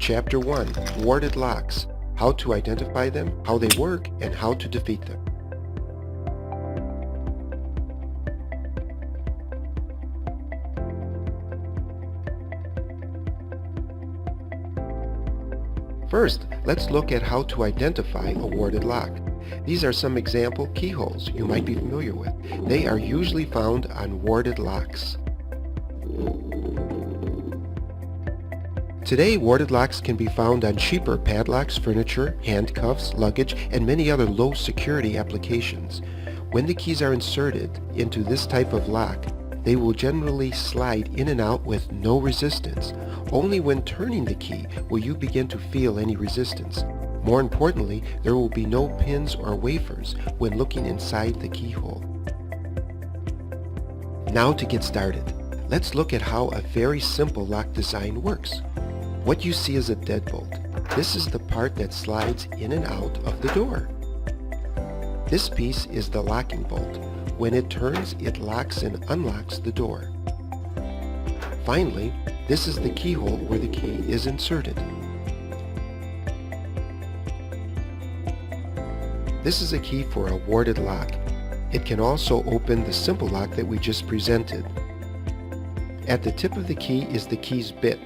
Chapter 1. Warded locks. How to identify them, how they work, and how to defeat them. First, let's look at how to identify a warded lock. These are some example keyholes you might be familiar with. They are usually found on warded locks. Today, warded locks can be found on cheaper padlocks, furniture, handcuffs, luggage, and many other low security applications. When the keys are inserted into this type of lock, they will generally slide in and out with no resistance. Only when turning the key will you begin to feel any resistance. More importantly, there will be no pins or wafers when looking inside the keyhole. Now to get started, let's look at how a very simple lock design works. What you see is a deadbolt. This is the part that slides in and out of the door. This piece is the locking bolt. When it turns, it locks and unlocks the door. Finally, this is the keyhole where the key is inserted. This is a key for a warded lock. It can also open the simple lock that we just presented. At the tip of the key is the key's bit.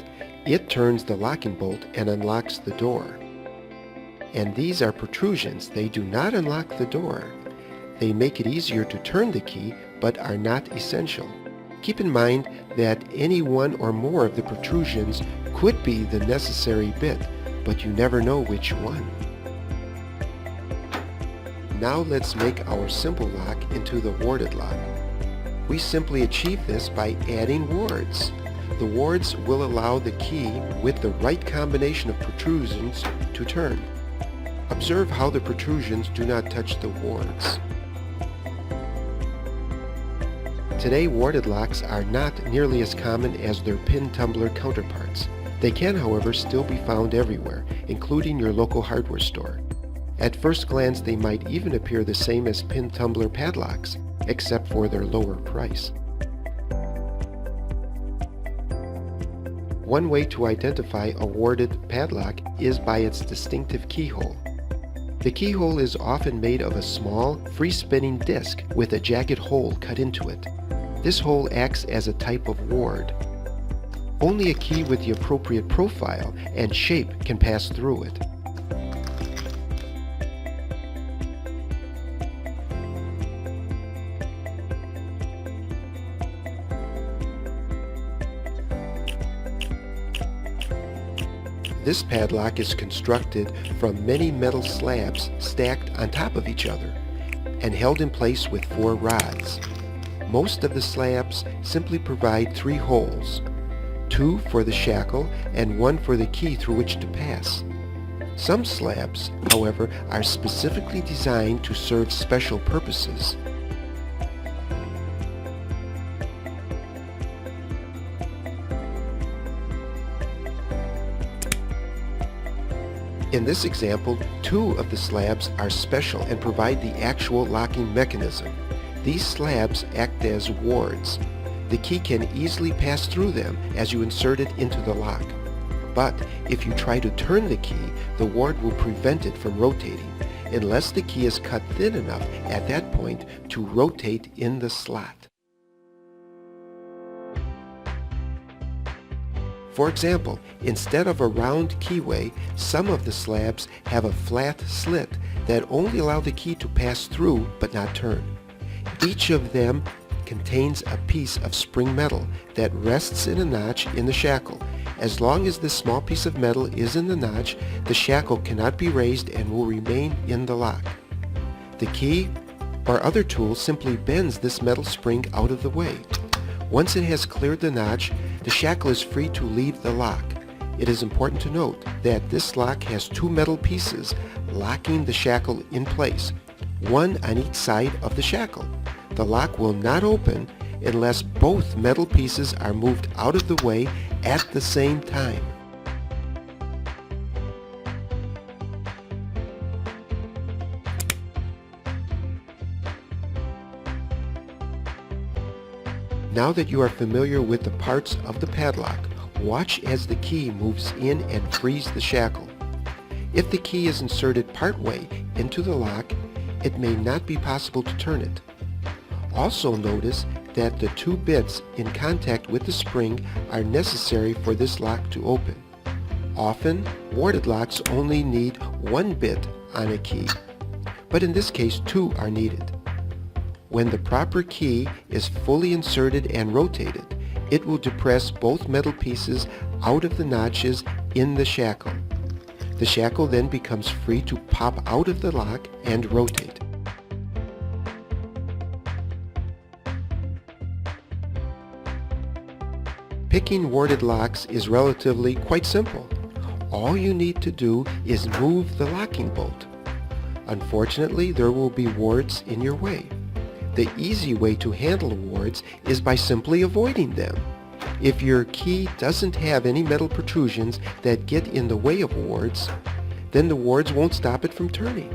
It turns the locking bolt and unlocks the door. And these are protrusions. They do not unlock the door. They make it easier to turn the key, but are not essential. Keep in mind that any one or more of the protrusions could be the necessary bit, but you never know which one. Now let's make our simple lock into the warded lock. We simply achieve this by adding wards. The wards will allow the key with the right combination of protrusions to turn. Observe how the protrusions do not touch the wards. Today, warded locks are not nearly as common as their pin tumbler counterparts. They can, however, still be found everywhere, including your local hardware store. At first glance, they might even appear the same as pin tumbler padlocks, except for their lower price. One way to identify a warded padlock is by its distinctive keyhole. The keyhole is often made of a small, free-spinning disc with a jagged hole cut into it. This hole acts as a type of ward. Only a key with the appropriate profile and shape can pass through it. This padlock is constructed from many metal slabs stacked on top of each other and held in place with 4 rods. Most of the slabs simply provide 3 holes, 2 for the shackle and 1 for the key through which to pass. Some slabs, however, are specifically designed to serve special purposes. In this example, 2 of the slabs are special and provide the actual locking mechanism. These slabs act as wards. The key can easily pass through them as you insert it into the lock. But if you try to turn the key, the ward will prevent it from rotating, unless the key is cut thin enough at that point to rotate in the slot. For example, instead of a round keyway, some of the slabs have a flat slit that only allow the key to pass through but not turn. Each of them contains a piece of spring metal that rests in a notch in the shackle. As long as this small piece of metal is in the notch, the shackle cannot be raised and will remain in the lock. The key Our other tool simply bends this metal spring out of the way. Once it has cleared the notch, the shackle is free to leave the lock. It is important to note that this lock has two metal pieces locking the shackle in place, one on each side of the shackle. The lock will not open unless both metal pieces are moved out of the way at the same time. Now that you are familiar with the parts of the padlock, watch as the key moves in and frees the shackle. If the key is inserted partway into the lock, it may not be possible to turn it. Also notice that the two bits in contact with the spring are necessary for this lock to open. Often, warded locks only need one bit on a key, but in this case two are needed. When the proper key is fully inserted and rotated, it will depress both metal pieces out of the notches in the shackle. The shackle then becomes free to pop out of the lock and rotate. Picking warded locks is relatively quite simple. All you need to do is move the locking bolt. Unfortunately, there will be wards in your way. The easy way to handle wards is by simply avoiding them. If your key doesn't have any metal protrusions that get in the way of wards, then the wards won't stop it from turning.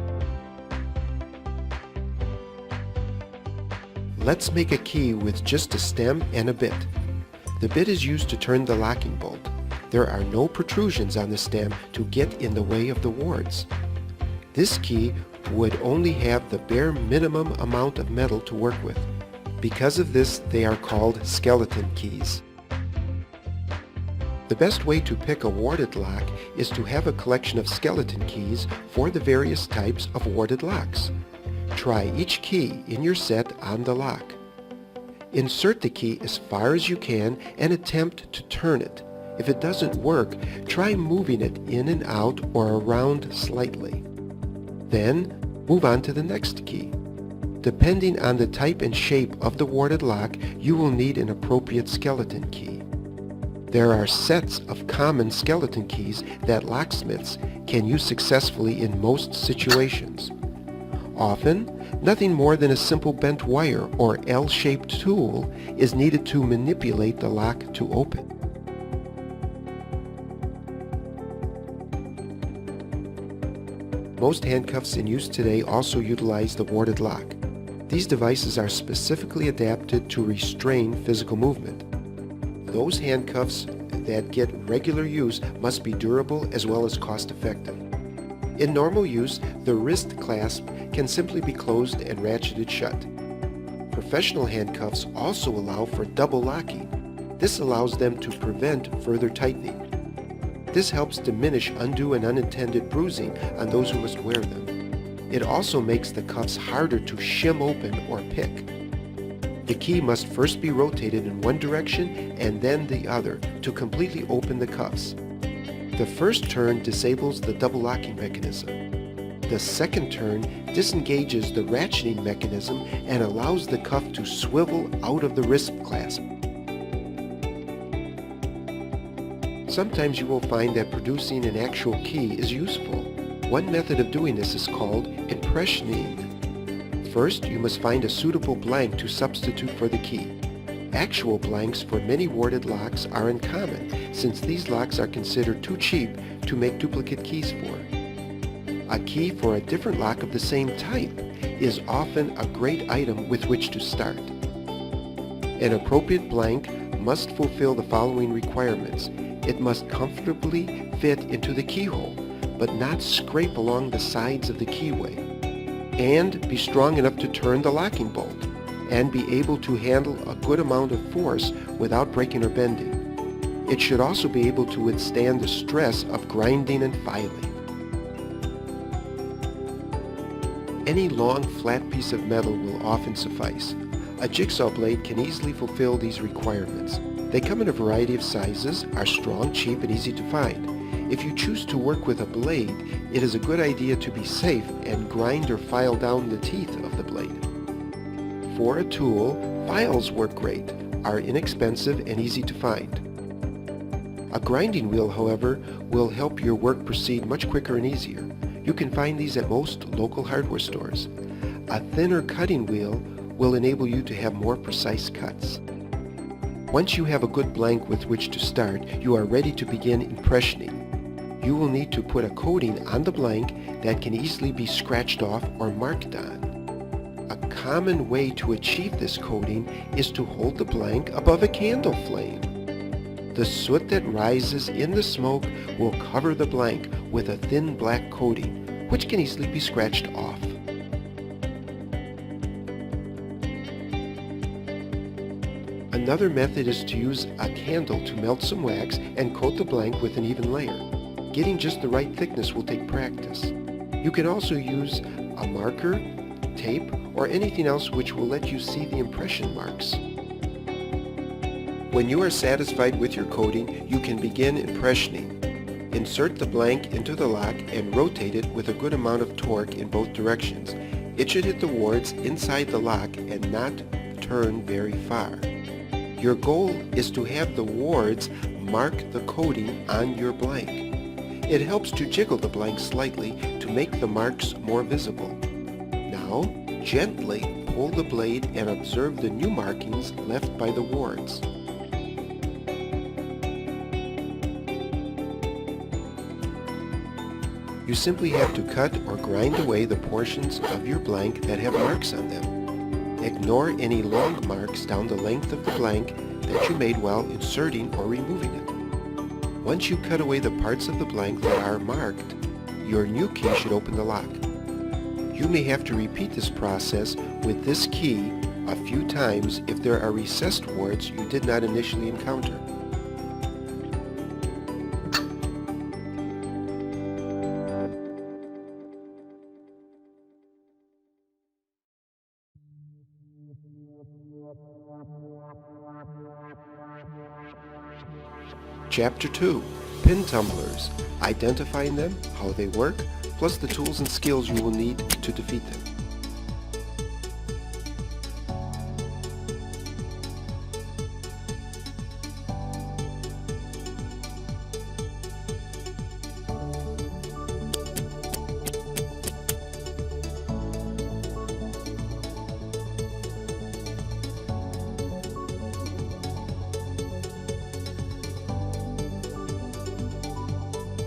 Let's make a key with just a stem and a bit. The bit is used to turn the locking bolt. There are no protrusions on the stem to get in the way of the wards. This key would only have the bare minimum amount of metal to work with. Because of this, they are called skeleton keys. The best way to pick a warded lock is to have a collection of skeleton keys for the various types of warded locks. Try each key in your set on the lock. Insert the key as far as you can and attempt to turn it. If it doesn't work, try moving it in and out or around slightly. Then, move on to the next key. Depending on the type and shape of the warded lock, you will need an appropriate skeleton key. There are sets of common skeleton keys that locksmiths can use successfully in most situations. Often, nothing more than a simple bent wire or L-shaped tool is needed to manipulate the lock to open. Most handcuffs in use today also utilize the warded lock. These devices are specifically adapted to restrain physical movement. Those handcuffs that get regular use must be durable as well as cost-effective. In normal use, the wrist clasp can simply be closed and ratcheted shut. Professional handcuffs also allow for double locking. This allows them to prevent further tightening. This helps diminish undue and unintended bruising on those who must wear them. It also makes the cuffs harder to shim open or pick. The key must first be rotated in one direction and then the other to completely open the cuffs. The first turn disables the double locking mechanism. The second turn disengages the ratcheting mechanism and allows the cuff to swivel out of the wrist clasp. Sometimes you will find that producing an actual key is useful. One method of doing this is called impressioning. First, you must find a suitable blank to substitute for the key. Actual blanks for many warded locks are uncommon, since these locks are considered too cheap to make duplicate keys for. A key for a different lock of the same type is often a great item with which to start. An appropriate blank must fulfill the following requirements. It must comfortably fit into the keyhole, but not scrape along the sides of the keyway, and be strong enough to turn the locking bolt, and be able to handle a good amount of force without breaking or bending. It should also be able to withstand the stress of grinding and filing. Any long, flat piece of metal will often suffice. A jigsaw blade can easily fulfill these requirements. They come in a variety of sizes, are strong, cheap, and easy to find. If you choose to work with a blade, it is a good idea to be safe and grind or file down the teeth of the blade. For a tool, files work great, are inexpensive and easy to find. A grinding wheel, however, will help your work proceed much quicker and easier. You can find these at most local hardware stores. A thinner cutting wheel will enable you to have more precise cuts. Once you have a good blank with which to start, you are ready to begin impressioning. You will need to put a coating on the blank that can easily be scratched off or marked on. A common way to achieve this coating is to hold the blank above a candle flame. The soot that rises in the smoke will cover the blank with a thin black coating, which can easily be scratched off. Another method is to use a candle to melt some wax and coat the blank with an even layer. Getting just the right thickness will take practice. You can also use a marker, tape, or anything else which will let you see the impression marks. When you are satisfied with your coating, you can begin impressioning. Insert the blank into the lock and rotate it with a good amount of torque in both directions. It should hit the wards inside the lock and not turn very far. Your goal is to have the wards mark the coating on your blank. It helps to jiggle the blank slightly to make the marks more visible. Now, gently pull the blade and observe the new markings left by the wards. You simply have to cut or grind away the portions of your blank that have marks on them. Ignore any long marks down the length of the blank that you made while inserting or removing it. Once you cut away the parts of the blank that are marked, your new key should open the lock. You may have to repeat this process with this key a few times if there are recessed wards you did not initially encounter. Chapter 2. Pin tumblers. Identifying them, how they work, plus the tools and skills you will need to defeat them.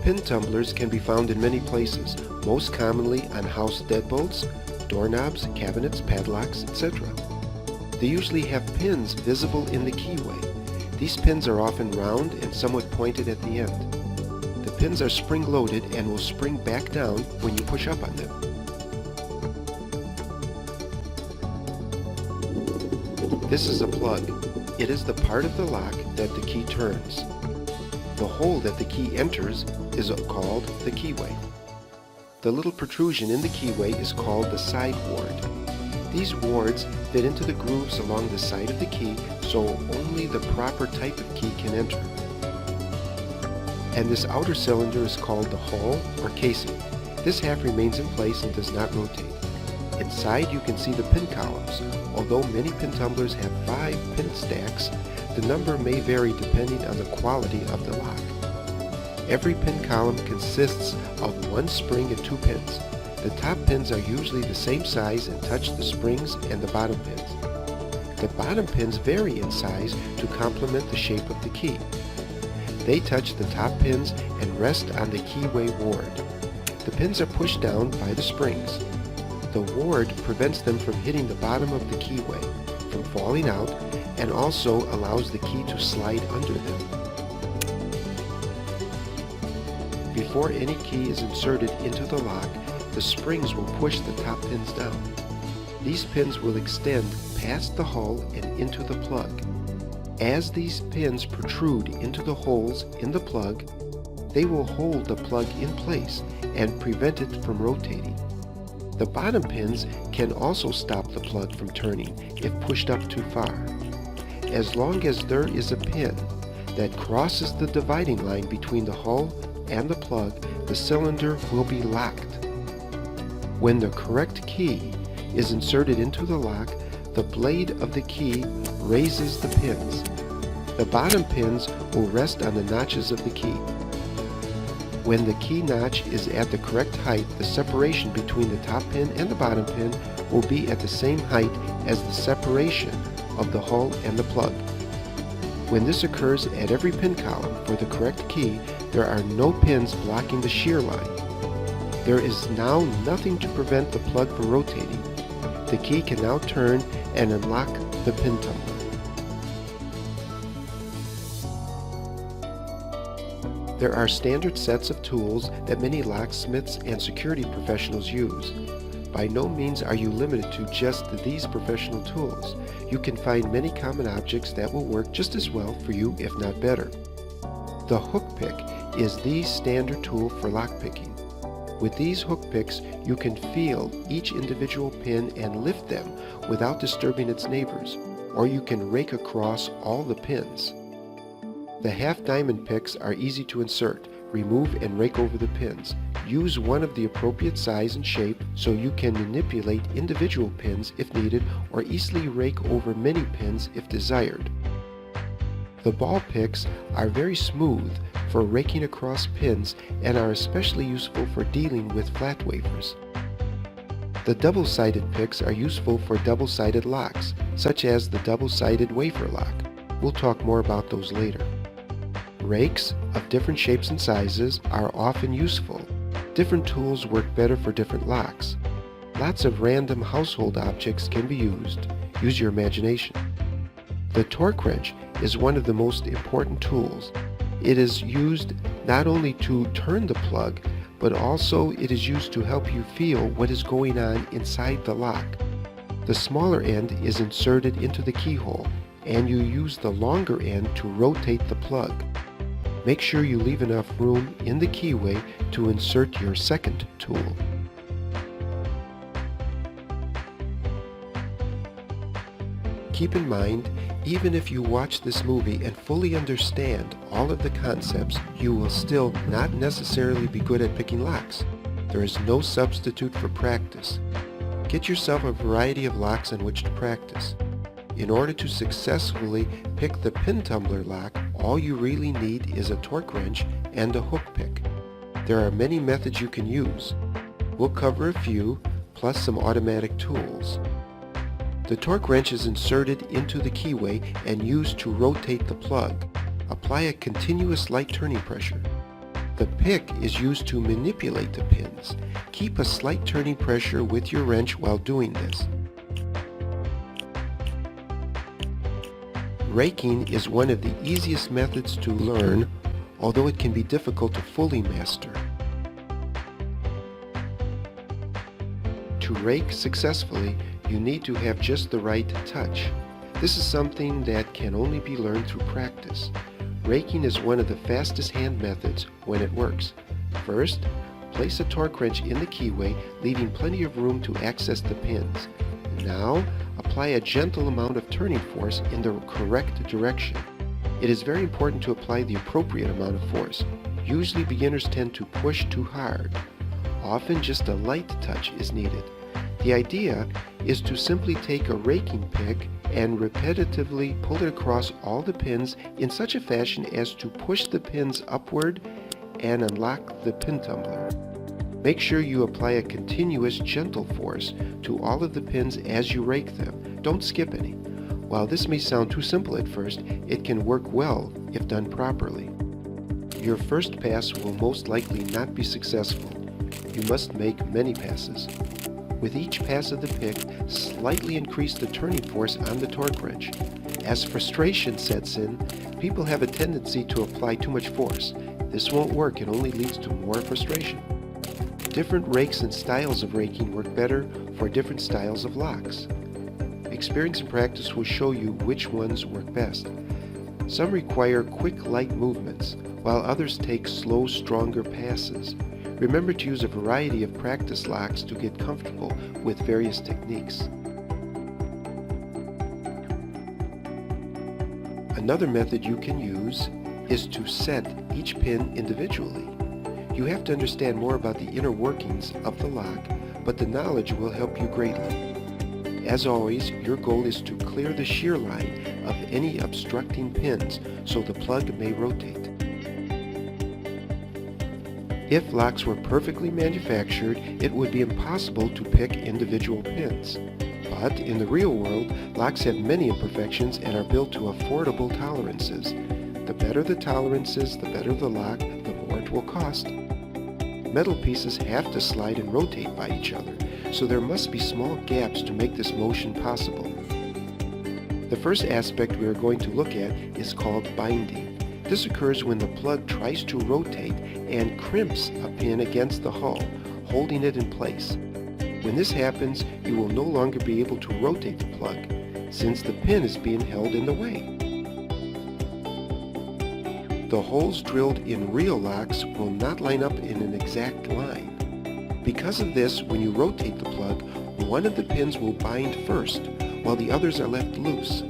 Pin tumblers can be found in many places, most commonly on house deadbolts, doorknobs, cabinets, padlocks, etc. They usually have pins visible in the keyway. These pins are often round and somewhat pointed at the end. The pins are spring-loaded and will spring back down when you push up on them. This is a plug. It is the part of the lock that the key turns. The hole that the key enters is called the keyway. The little protrusion in the keyway is called the side ward. These wards fit into the grooves along the side of the key, so only the proper type of key can enter. And this outer cylinder is called the hull or casing. This half remains in place and does not rotate. Inside you can see the pin columns. Although many pin tumblers have 5 pin stacks, the number may vary depending on the quality of the lock. Every pin column consists of 1 spring and 2 pins. The top pins are usually the same size and touch the springs and the bottom pins. The bottom pins vary in size to complement the shape of the key. They touch the top pins and rest on the keyway ward. The pins are pushed down by the springs. The ward prevents them from hitting the bottom of the keyway, from falling out, and also allows the key to slide under them. Before any key is inserted into the lock, the springs will push the top pins down. These pins will extend past the hull and into the plug. As these pins protrude into the holes in the plug, they will hold the plug in place and prevent it from rotating. The bottom pins can also stop the plug from turning if pushed up too far. As long as there is a pin that crosses the dividing line between the hull and the plug, the cylinder will be locked. When the correct key is inserted into the lock, the blade of the key raises the pins. The bottom pins will rest on the notches of the key. When the key notch is at the correct height, the separation between the top pin and the bottom pin will be at the same height as the separation of the hull and the plug. When this occurs at every pin column for the correct key, there are no pins blocking the shear line. There is now nothing to prevent the plug from rotating. The key can now turn and unlock the pin tumbler. There are standard sets of tools that many locksmiths and security professionals use. By no means are you limited to just these professional tools. You can find many common objects that will work just as well for you, if not better. The hook pick is the standard tool for lockpicking. With these hook picks, you can feel each individual pin and lift them without disturbing its neighbors, or you can rake across all the pins. The half diamond picks are easy to insert, remove and rake over the pins. Use one of the appropriate size and shape so you can manipulate individual pins if needed, or easily rake over many pins if desired. The ball picks are very smooth for raking across pins and are especially useful for dealing with flat wafers. The double-sided picks are useful for double-sided locks, such as the double-sided wafer lock. We'll talk more about those later. Rakes of different shapes and sizes are often useful. Different tools work better for different locks. Lots of random household objects can be used. Use your imagination. The torque wrench is one of the most important tools. It is used not only to turn the plug, but also it is used to help you feel what is going on inside the lock. The smaller end is inserted into the keyhole, and you use the longer end to rotate the plug. Make sure you leave enough room in the keyway to insert your second tool. Keep in mind, even if you watch this movie and fully understand all of the concepts, you will still not necessarily be good at picking locks. There is no substitute for practice. Get yourself a variety of locks on which to practice. In order to successfully pick the pin tumbler lock, all you really need is a torque wrench and a hook pick. There are many methods you can use. We'll cover a few, plus some automatic tools. The torque wrench is inserted into the keyway and used to rotate the plug. Apply a continuous light turning pressure. The pick is used to manipulate the pins. Keep a slight turning pressure with your wrench while doing this. Raking is one of the easiest methods to learn, although it can be difficult to fully master. To rake successfully, you need to have just the right touch. This is something that can only be learned through practice. Raking is one of the fastest hand methods when it works. First, place a torque wrench in the keyway, leaving plenty of room to access the pins. Now, apply a gentle amount of turning force in the correct direction. It is very important to apply the appropriate amount of force. Usually beginners tend to push too hard. Often just a light touch is needed. The idea is to simply take a raking pick and repetitively pull it across all the pins in such a fashion as to push the pins upward and unlock the pin tumbler. Make sure you apply a continuous gentle force to all of the pins as you rake them. Don't skip any. While this may sound too simple at first, it can work well if done properly. Your first pass will most likely not be successful. You must make many passes. With each pass of the pick, slightly increase the turning force on the torque wrench. As frustration sets in, people have a tendency to apply too much force. This won't work, it only leads to more frustration. Different rakes and styles of raking work better for different styles of locks. Experience and practice will show you which ones work best. Some require quick, light movements, while others take slow, stronger passes. Remember to use a variety of practice locks to get comfortable with various techniques. Another method you can use is to set each pin individually. You have to understand more about the inner workings of the lock, but the knowledge will help you greatly. As always, your goal is to clear the shear line of any obstructing pins so the plug may rotate. If locks were perfectly manufactured, it would be impossible to pick individual pins. But in the real world, locks have many imperfections and are built to affordable tolerances. The better the tolerances, the better the lock, the more it will cost. Metal pieces have to slide and rotate by each other, so there must be small gaps to make this motion possible. The first aspect we are going to look at is called binding. This occurs when the plug tries to rotate and crimps a pin against the hull, holding it in place. When this happens, you will no longer be able to rotate the plug, since the pin is being held in the way. The holes drilled in real locks will not line up in an exact line. Because of this, when you rotate the plug, one of the pins will bind first, while the others are left loose.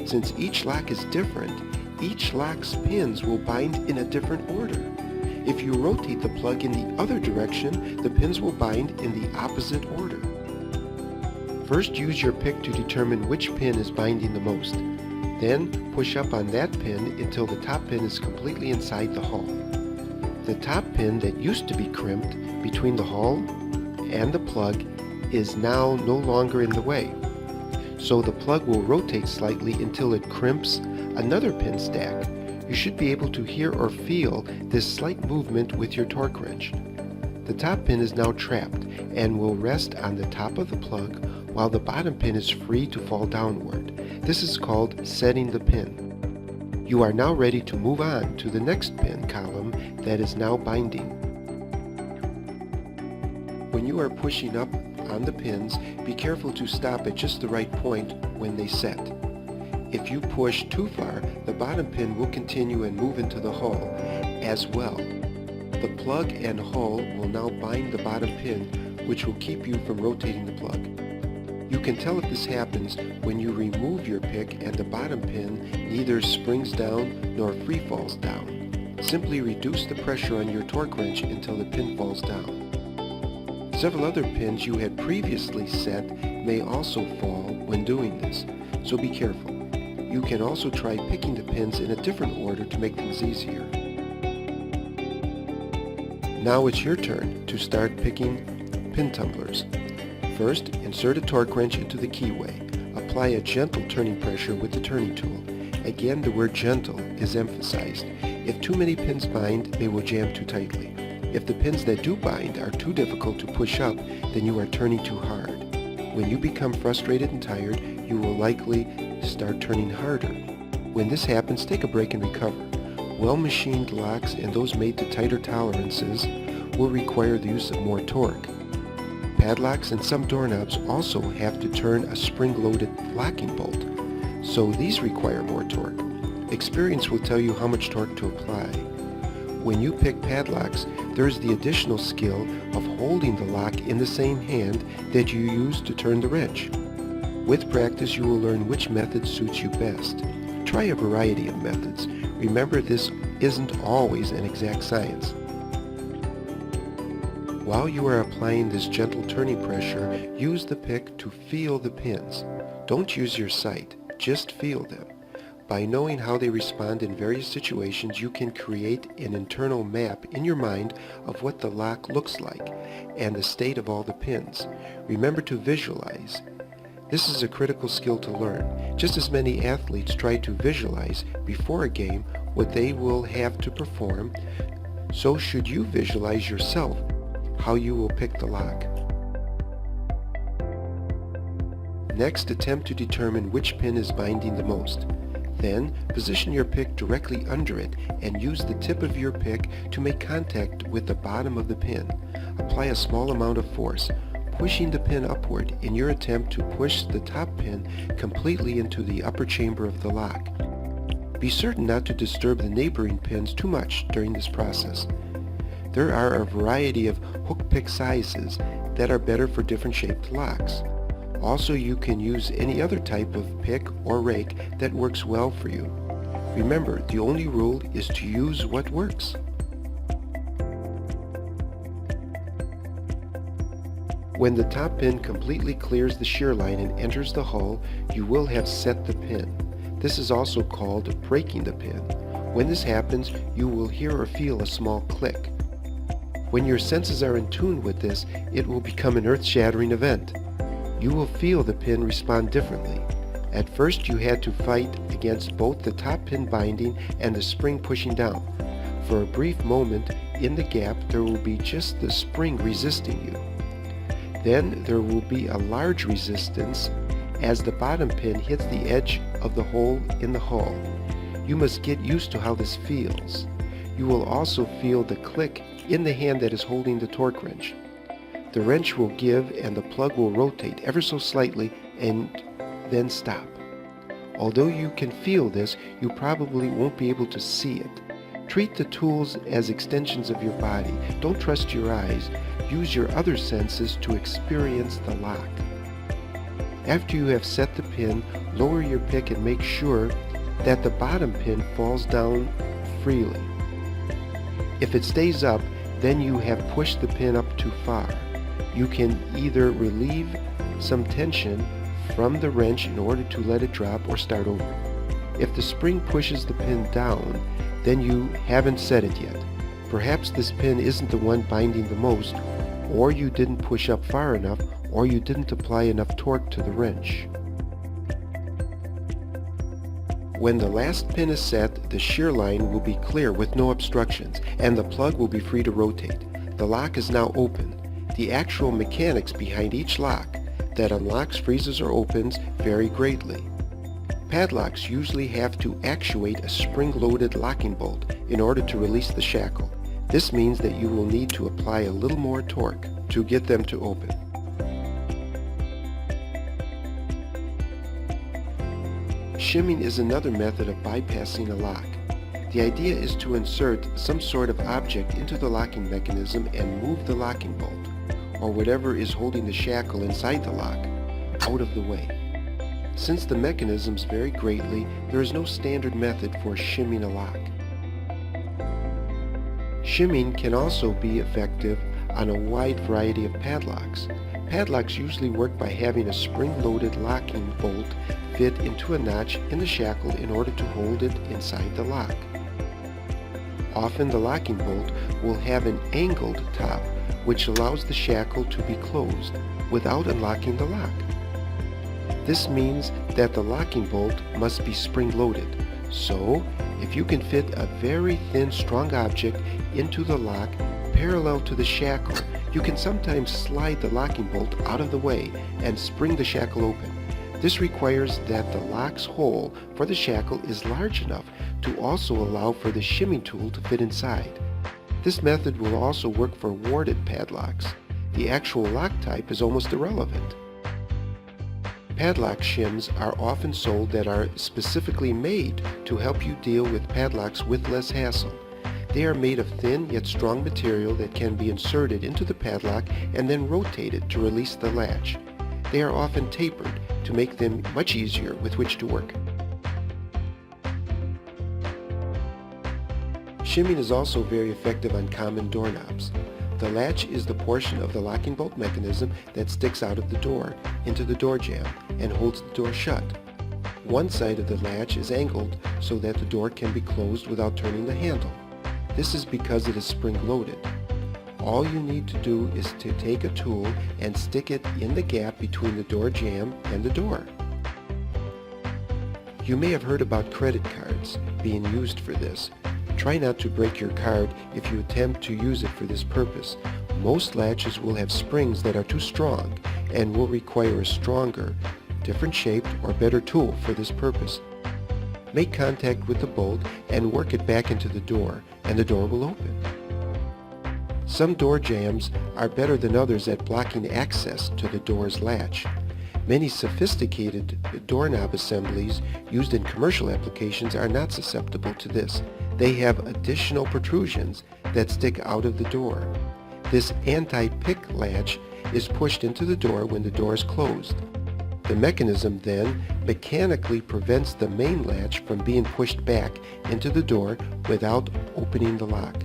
Since each lock is different, each lock's pins will bind in a different order. If you rotate the plug in the other direction, the pins will bind in the opposite order. First, use your pick to determine which pin is binding the most. Then, push up on that pin until the top pin is completely inside the hull. The top pin that used to be crimped between the hull and the plug is now no longer in the way. So the plug will rotate slightly until it crimps another pin stack. You should be able to hear or feel this slight movement with your torque wrench. The top pin is now trapped and will rest on the top of the plug while the bottom pin is free to fall downward. This is called setting the pin. You are now ready to move on to the next pin column that is now binding. When you are pushing up on the pins, be careful to stop at just the right point when they set. If you push too far, the bottom pin will continue and move into the hull as well. The plug and hull will now bind the bottom pin, which will keep you from rotating the plug. You can tell if this happens when you remove your pick and the bottom pin neither springs down nor free falls down. Simply reduce the pressure on your torque wrench until the pin falls down. Several other pins you had previously set may also fall when doing this, so be careful. You can also try picking the pins in a different order to make things easier. Now it's your turn to start picking pin tumblers. First, insert a torque wrench into the keyway. Apply a gentle turning pressure with the turning tool. Again, the word gentle is emphasized. If too many pins bind, they will jam too tightly. If the pins that do bind are too difficult to push up, then you are turning too hard. When you become frustrated and tired, you will likely start turning harder. When this happens, take a break and recover. Well-machined locks and those made to tighter tolerances will require the use of more torque. Padlocks and some doorknobs also have to turn a spring-loaded locking bolt, so these require more torque. Experience will tell you how much torque to apply. When you pick padlocks, there is the additional skill of holding the lock in the same hand that you use to turn the wrench. With practice, you will learn which method suits you best. Try a variety of methods. Remember, this isn't always an exact science. While you are applying this gentle turning pressure, use the pick to feel the pins. Don't use your sight, just feel them. By knowing how they respond in various situations, you can create an internal map in your mind of what the lock looks like and the state of all the pins. Remember to visualize. This is a critical skill to learn. Just as many athletes try to visualize before a game what they will have to perform, so should you visualize yourself how you will pick the lock. Next, attempt to determine which pin is binding the most. Then, position your pick directly under it and use the tip of your pick to make contact with the bottom of the pin. Apply a small amount of force, pushing the pin upward in your attempt to push the top pin completely into the upper chamber of the lock. Be certain not to disturb the neighboring pins too much during this process. There are a variety of hook pick sizes that are better for different shaped locks. Also, you can use any other type of pick or rake that works well for you. Remember, the only rule is to use what works. When the top pin completely clears the shear line and enters the hull, you will have set the pin. This is also called breaking the pin. When this happens, you will hear or feel a small click. When your senses are in tune with this, it will become an earth-shattering event. You will feel the pin respond differently. At first, you had to fight against both the top pin binding and the spring pushing down. For a brief moment, in the gap, there will be just the spring resisting you. Then there will be a large resistance as the bottom pin hits the edge of the hole in the hull. You must get used to how this feels. You will also feel the click in the hand that is holding the torque wrench. The wrench will give and the plug will rotate ever so slightly and then stop. Although you can feel this, you probably won't be able to see it. Treat the tools as extensions of your body. Don't trust your eyes. Use your other senses to experience the lock. After you have set the pin, lower your pick and make sure that the bottom pin falls down freely. If it stays up, then you have pushed the pin up too far. You can either relieve some tension from the wrench in order to let it drop or start over. If the spring pushes the pin down, then you haven't set it yet. Perhaps this pin isn't the one binding the most, or you didn't push up far enough, or you didn't apply enough torque to the wrench. When the last pin is set, the shear line will be clear with no obstructions, and the plug will be free to rotate. The lock is now open. The actual mechanics behind each lock that unlocks, freezes, or opens vary greatly. Padlocks usually have to actuate a spring-loaded locking bolt in order to release the shackle. This means that you will need to apply a little more torque to get them to open. Shimming is another method of bypassing a lock. The idea is to insert some sort of object into the locking mechanism and move the locking bolt, or whatever is holding the shackle inside the lock, out of the way. Since the mechanisms vary greatly, there is no standard method for shimming a lock. Shimming can also be effective on a wide variety of padlocks. Padlocks usually work by having a spring-loaded locking bolt fit into a notch in the shackle in order to hold it inside the lock. Often the locking bolt will have an angled top, which allows the shackle to be closed without unlocking the lock. This means that the locking bolt must be spring-loaded. So, if you can fit a very thin, strong object into the lock parallel to the shackle, you can sometimes slide the locking bolt out of the way and spring the shackle open. This requires that the lock's hole for the shackle is large enough to also allow for the shimming tool to fit inside. This method will also work for warded padlocks. The actual lock type is almost irrelevant. Padlock shims are often sold that are specifically made to help you deal with padlocks with less hassle. They are made of thin yet strong material that can be inserted into the padlock and then rotated to release the latch. They are often tapered to make them much easier with which to work. Shimming is also very effective on common doorknobs. The latch is the portion of the locking bolt mechanism that sticks out of the door into the door jamb and holds the door shut. One side of the latch is angled so that the door can be closed without turning the handle. This is because it is spring-loaded. All you need to do is to take a tool and stick it in the gap between the door jamb and the door. You may have heard about credit cards being used for this. Try not to break your card if you attempt to use it for this purpose. Most latches will have springs that are too strong and will require a stronger, different shaped, or better tool for this purpose. Make contact with the bolt and work it back into the door, and the door will open. Some door jambs are better than others at blocking access to the door's latch. Many sophisticated doorknob assemblies used in commercial applications are not susceptible to this. They have additional protrusions that stick out of the door. This anti-pick latch is pushed into the door when the door is closed. The mechanism then mechanically prevents the main latch from being pushed back into the door without opening the lock.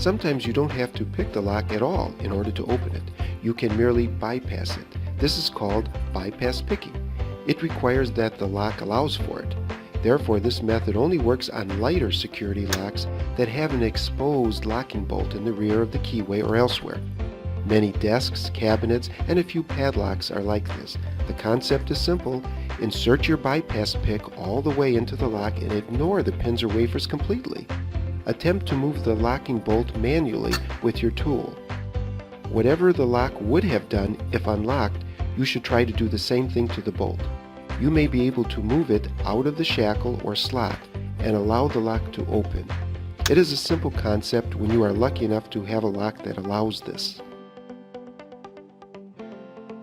Sometimes you don't have to pick the lock at all in order to open it. You can merely bypass it. This is called bypass picking. It requires that the lock allows for it. Therefore, this method only works on lighter security locks that have an exposed locking bolt in the rear of the keyway or elsewhere. Many desks, cabinets, and a few padlocks are like this. The concept is simple. Insert your bypass pick all the way into the lock and ignore the pins or wafers completely. Attempt to move the locking bolt manually with your tool. Whatever the lock would have done if unlocked, you should try to do the same thing to the bolt. You may be able to move it out of the shackle or slot and allow the lock to open. It is a simple concept when you are lucky enough to have a lock that allows this.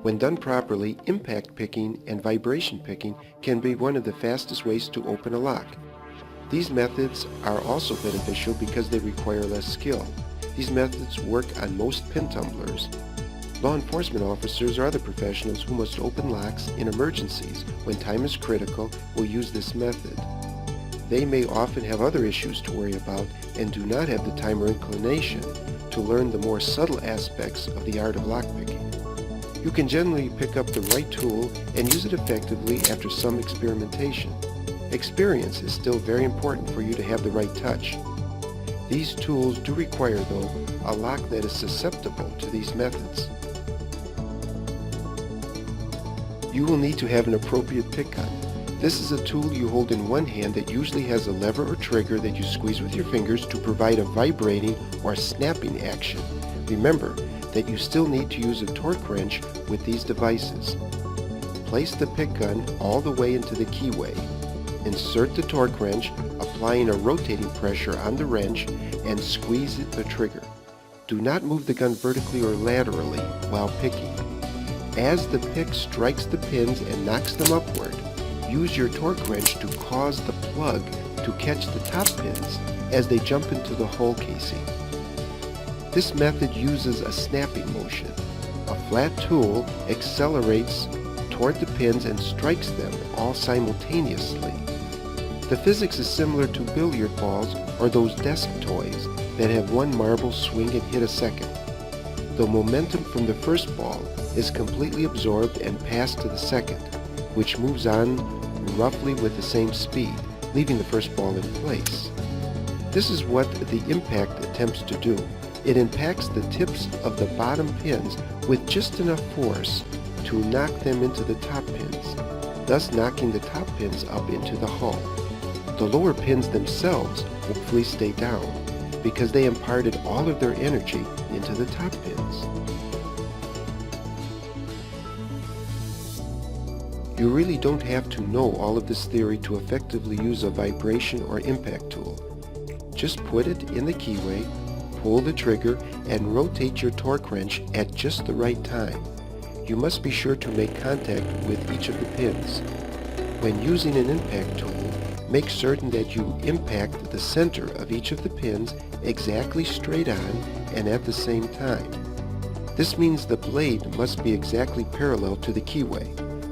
When done properly, impact picking and vibration picking can be one of the fastest ways to open a lock. These methods are also beneficial because they require less skill. These methods work on most pin tumblers. Law enforcement officers or other professionals who must open locks in emergencies when time is critical will use this method. They may often have other issues to worry about and do not have the time or inclination to learn the more subtle aspects of the art of lockpicking. You can generally pick up the right tool and use it effectively after some experimentation. Experience is still very important for you to have the right touch. These tools do require, though, a lock that is susceptible to these methods. You will need to have an appropriate pick gun. This is a tool you hold in one hand that usually has a lever or trigger that you squeeze with your fingers to provide a vibrating or snapping action. Remember that you still need to use a torque wrench with these devices. Place the pick gun all the way into the keyway. Insert the torque wrench, applying a rotating pressure on the wrench, and squeeze the trigger. Do not move the gun vertically or laterally while picking. As the pick strikes the pins and knocks them upward, use your torque wrench to cause the plug to catch the top pins as they jump into the hole casing. This method uses a snapping motion. A flat tool accelerates toward the pins and strikes them all simultaneously. The physics is similar to billiard balls or those desk toys that have one marble swing and hit a second. The momentum from the first ball is completely absorbed and passed to the second, which moves on roughly with the same speed, leaving the first ball in place. This is what the impact attempts to do. It impacts the tips of the bottom pins with just enough force to knock them into the top pins, thus knocking the top pins up into the hull. The lower pins themselves hopefully stay down because they imparted all of their energy into the top pins. You really don't have to know all of this theory to effectively use a vibration or impact tool. Just put it in the keyway, pull the trigger, and rotate your torque wrench at just the right time. You must be sure to make contact with each of the pins. When using an impact tool, make certain that you impact the center of each of the pins exactly straight on and at the same time. This means the blade must be exactly parallel to the keyway.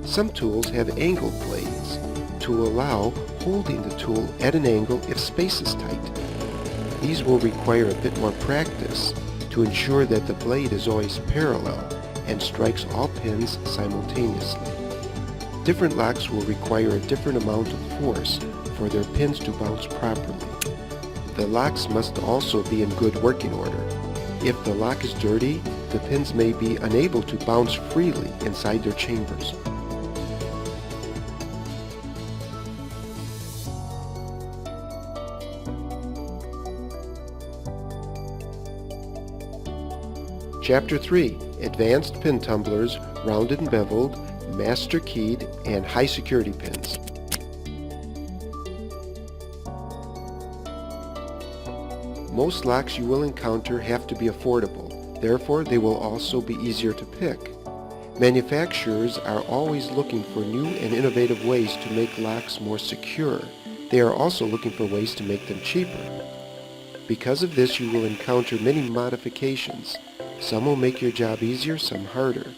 Some tools have angled blades to allow holding the tool at an angle if space is tight. These will require a bit more practice to ensure that the blade is always parallel and strikes all pins simultaneously. Different locks will require a different amount of force for their pins to bounce properly. The locks must also be in good working order. If the lock is dirty, the pins may be unable to bounce freely inside their chambers. Chapter 3. Advanced Pin Tumblers, Rounded and Beveled, Master Keyed, and High Security Pins. Most locks you will encounter have to be affordable, therefore they will also be easier to pick. Manufacturers are always looking for new and innovative ways to make locks more secure. They are also looking for ways to make them cheaper. Because of this, you will encounter many modifications. Some will make your job easier, some harder.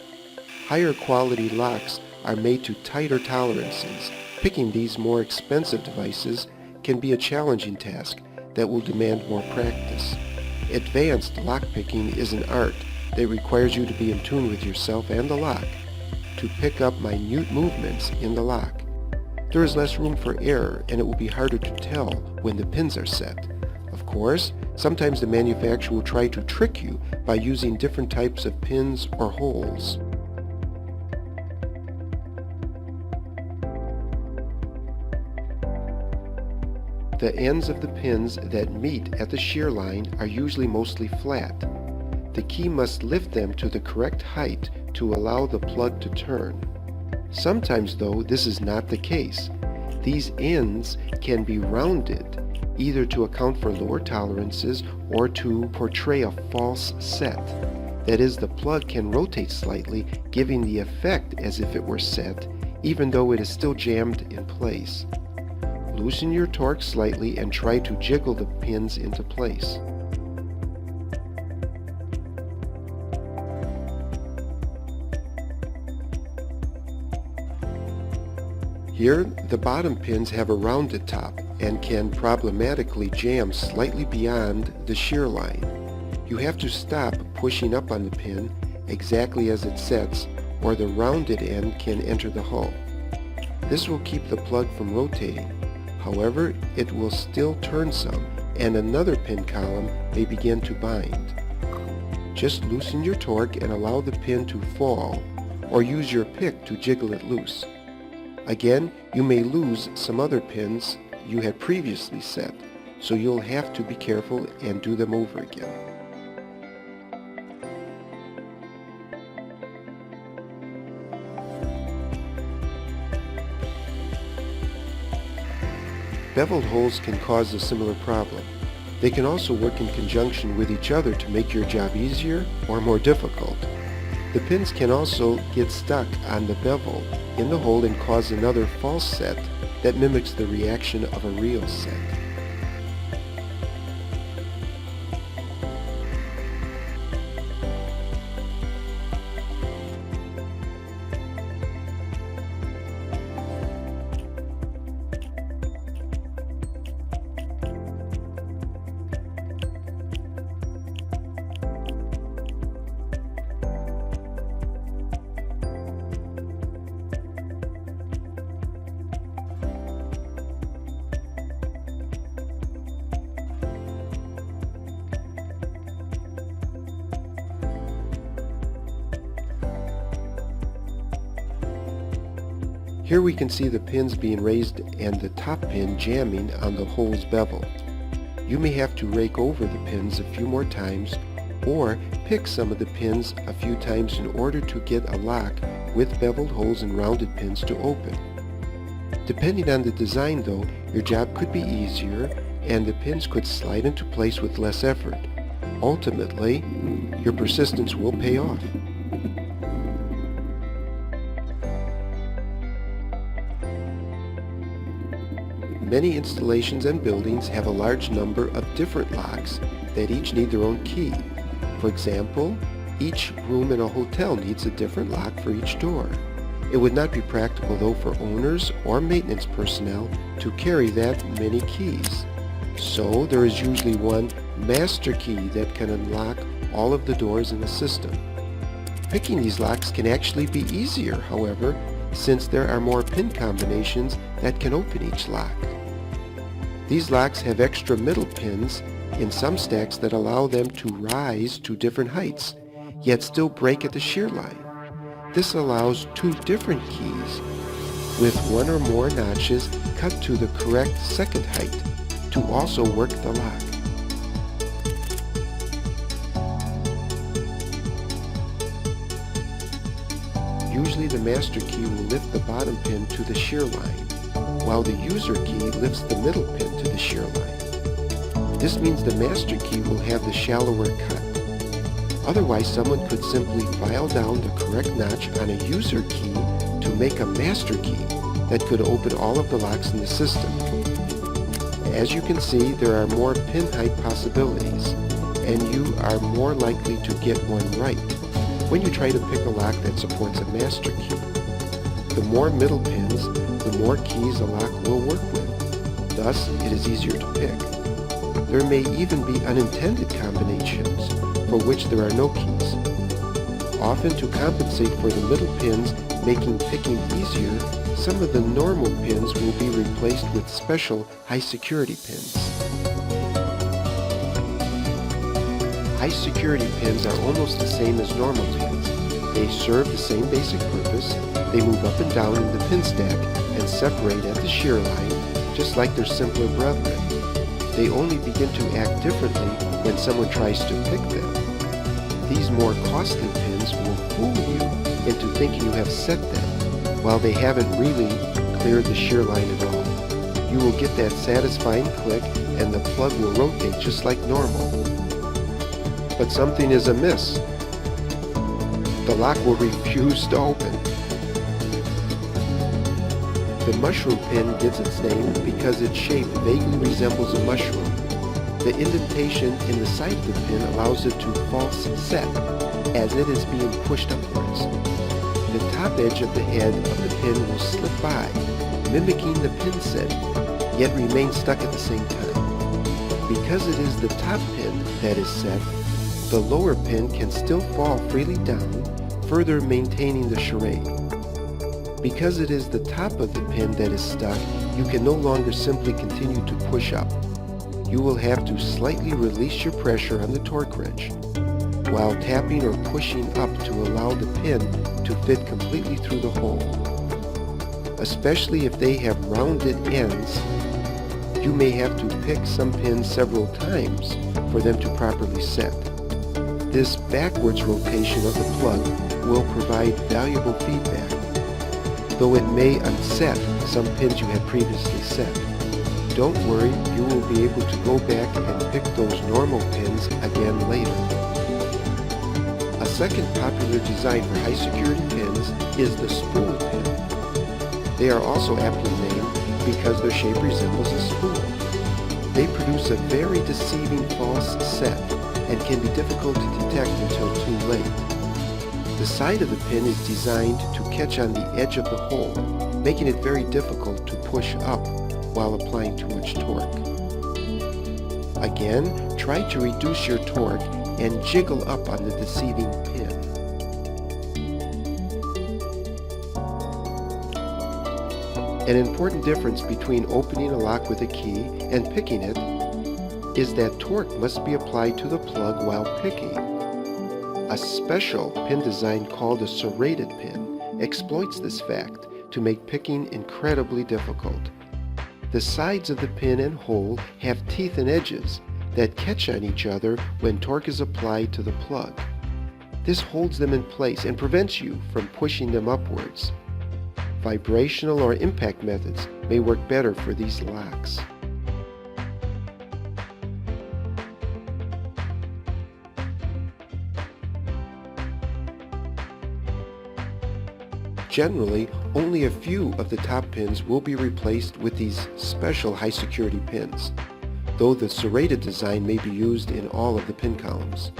Higher quality locks are made to tighter tolerances. Picking these more expensive devices can be a challenging task that will demand more practice. Advanced lockpicking is an art that requires you to be in tune with yourself and the lock to pick up minute movements in the lock. There is less room for error, and it will be harder to tell when the pins are set. Of course, sometimes the manufacturer will try to trick you by using different types of pins or holes. The ends of the pins that meet at the shear line are usually mostly flat. The key must lift them to the correct height to allow the plug to turn. Sometimes, though, this is not the case. These ends can be rounded, either to account for lower tolerances or to portray a false set. That is, the plug can rotate slightly, giving the effect as if it were set, even though it is still jammed in place. Loosen your torque slightly and try to jiggle the pins into place. Here, the bottom pins have a rounded top and can problematically jam slightly beyond the shear line. You have to stop pushing up on the pin exactly as it sets, or the rounded end can enter the hull. This will keep the plug from rotating. However, it will still turn some, and another pin column may begin to bind. Just loosen your torque and allow the pin to fall, or use your pick to jiggle it loose. Again, you may lose some other pins you had previously set, so you'll have to be careful and do them over again. Beveled holes can cause a similar problem. They can also work in conjunction with each other to make your job easier or more difficult. The pins can also get stuck on the bevel in the hole and cause another false set that mimics the reaction of a real set. Here we can see the pins being raised and the top pin jamming on the hole's bevel. You may have to rake over the pins a few more times or pick some of the pins a few times in order to get a lock with beveled holes and rounded pins to open. Depending on the design though, your job could be easier and the pins could slide into place with less effort. Ultimately, your persistence will pay off. Many installations and buildings have a large number of different locks that each need their own key. For example, each room in a hotel needs a different lock for each door. It would not be practical though for owners or maintenance personnel to carry that many keys. So there is usually one master key that can unlock all of the doors in the system. Picking these locks can actually be easier, however, since there are more pin combinations that can open each lock. These locks have extra middle pins in some stacks that allow them to rise to different heights, yet still break at the shear line. This allows two different keys with one or more notches cut to the correct second height to also work the lock. Usually the master key will lift the bottom pin to the shear line, while the user key lifts the middle pin to the shear line. This means the master key will have the shallower cut. Otherwise, someone could simply file down the correct notch on a user key to make a master key that could open all of the locks in the system. As you can see, there are more pin height possibilities, and you are more likely to get one right when you try to pick a lock that supports a master key. The more middle pins, the more keys a lock will work with. Thus, it is easier to pick. There may even be unintended combinations for which there are no keys. Often to compensate for the middle pins making picking easier, some of the normal pins will be replaced with special high security pins. High security pins are almost the same as normal pins. They serve the same basic purpose. They move up and down in the pin stack and separate at the shear line, just like their simpler brethren. They only begin to act differently when someone tries to pick them. These more costly pins will fool you into thinking you have set them, while they haven't really cleared the shear line at all. You will get that satisfying click and the plug will rotate just like normal. But something is amiss. The lock will refuse to open. The mushroom pin gets its name because its shape vaguely resembles a mushroom. The indentation in the side of the pin allows it to false set as it is being pushed upwards. The top edge of the head of the pin will slip by, mimicking the pin set, yet remain stuck at the same time. Because it is the top pin that is set, the lower pin can still fall freely down, further maintaining the charade. Because it is the top of the pin that is stuck, you can no longer simply continue to push up. You will have to slightly release your pressure on the torque wrench, while tapping or pushing up to allow the pin to fit completely through the hole. Especially if they have rounded ends, you may have to pick some pins several times for them to properly set. This backwards rotation of the plug will provide valuable feedback, though it may unset some pins you had previously set. Don't worry, you will be able to go back and pick those normal pins again later. A second popular design for high security pins is the spool pin. They are also aptly named because their shape resembles a spool. They produce a very deceiving false set and can be difficult to detect until too late. The side of the pin is designed to catch on the edge of the hole, making it very difficult to push up while applying too much torque. Again, try to reduce your torque and jiggle up on the deceiving pin. An important difference between opening a lock with a key and picking it is that torque must be applied to the plug while picking. A special pin design called a serrated pin exploits this fact to make picking incredibly difficult. The sides of the pin and hole have teeth and edges that catch on each other when torque is applied to the plug. This holds them in place and prevents you from pushing them upwards. Vibrational or impact methods may work better for these locks. Generally, only a few of the top pins will be replaced with these special high security pins, though the serrated design may be used in all of the pin columns.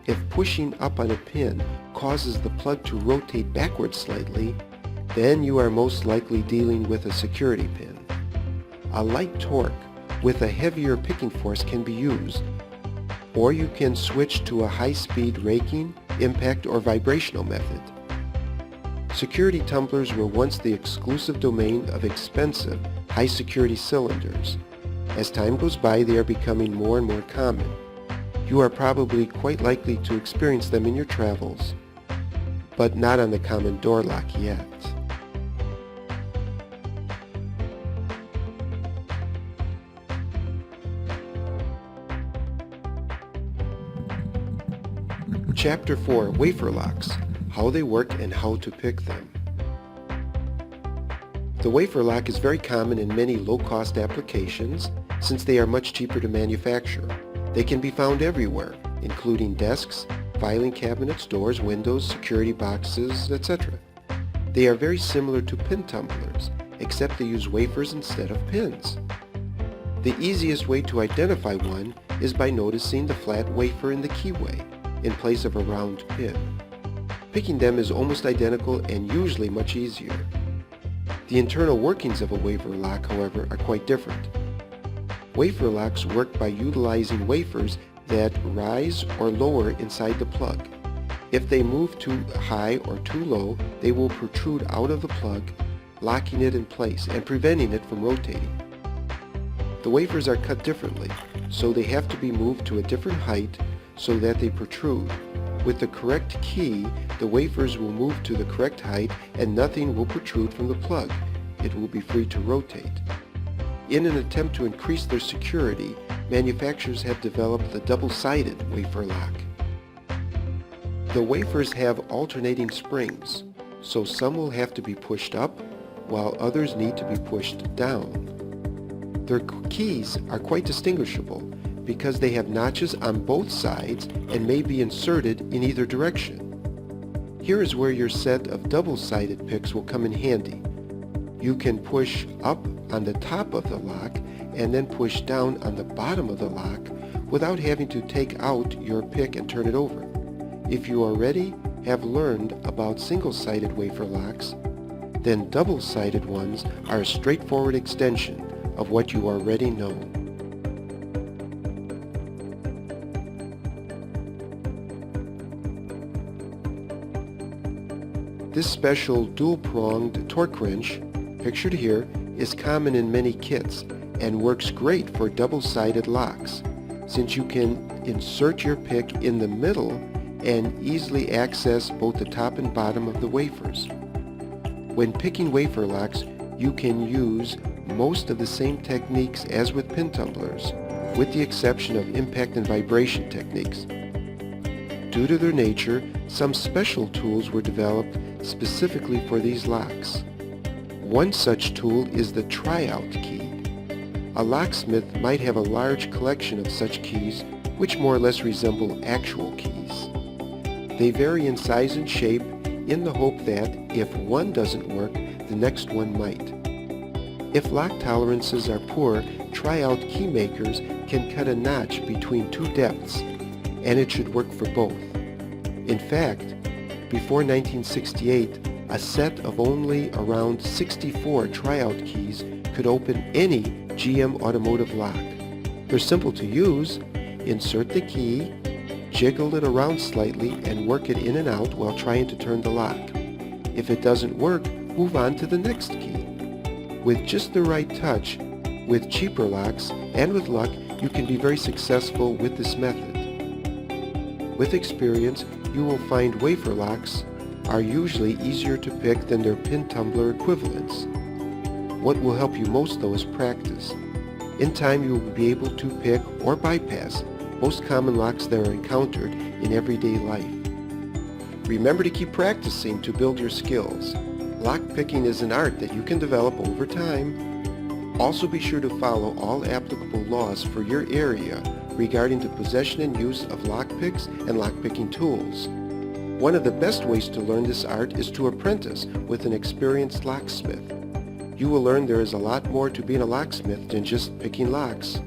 If pushing up on a pin causes the plug to rotate backwards slightly, then you are most likely dealing with a security pin. A light torque with a heavier picking force can be used, or you can switch to a high-speed raking, impact, or vibrational method. Security tumblers were once the exclusive domain of expensive, high-security cylinders. As time goes by, they are becoming more and more common. You are probably quite likely to experience them in your travels, but not on the common door lock yet. Chapter 4, Wafer Locks, how they work and how to pick them. The wafer lock is very common in many low-cost applications since they are much cheaper to manufacture. They can be found everywhere, including desks, filing cabinets, doors, windows, security boxes, etc. They are very similar to pin tumblers, except they use wafers instead of pins. The easiest way to identify one is by noticing the flat wafer in the keyway, in place of a round pin. Picking them is almost identical and usually much easier. The internal workings of a wafer lock, however, are quite different. Wafer locks work by utilizing wafers that rise or lower inside the plug. If they move too high or too low, they will protrude out of the plug, locking it in place and preventing it from rotating. The wafers are cut differently, so they have to be moved to a different height so that they protrude. With the correct key, the wafers will move to the correct height and nothing will protrude from the plug. It will be free to rotate. In an attempt to increase their security, manufacturers have developed the double-sided wafer lock. The wafers have alternating springs, so some will have to be pushed up, while others need to be pushed down. Their keys are quite distinguishable because they have notches on both sides and may be inserted in either direction. Here is where your set of double-sided picks will come in handy. You can push up on the top of the lock and then push down on the bottom of the lock without having to take out your pick and turn it over. If you already have learned about single-sided wafer locks, then double-sided ones are a straightforward extension of what you already know. This special dual-pronged torque wrench, pictured here, is common in many kits and works great for double-sided locks, since you can insert your pick in the middle and easily access both the top and bottom of the wafers. When picking wafer locks, you can use most of the same techniques as with pin tumblers, with the exception of impact and vibration techniques. Due to their nature, some special tools were developed specifically for these locks. One such tool is the tryout key. A locksmith might have a large collection of such keys which more or less resemble actual keys. They vary in size and shape in the hope that if one doesn't work, the next one might. If lock tolerances are poor, tryout key makers can cut a notch between two depths, and it should work for both. In fact, before 1968, a set of only around 64 tryout keys could open any GM automotive lock. They're simple to use. Insert the key, jiggle it around slightly, and work it in and out while trying to turn the lock. If it doesn't work, move on to the next key. With just the right touch, with cheaper locks, and with luck, you can be very successful with this method. With experience, you will find wafer locks are usually easier to pick than their pin tumbler equivalents. What will help you most though is practice. In time you will be able to pick or bypass most common locks that are encountered in everyday life. Remember to keep practicing to build your skills. Lockpicking is an art that you can develop over time. Also be sure to follow all applicable laws for your area regarding the possession and use of lockpicks and lockpicking tools. One of the best ways to learn this art is to apprentice with an experienced locksmith. You will learn there is a lot more to being a locksmith than just picking locks.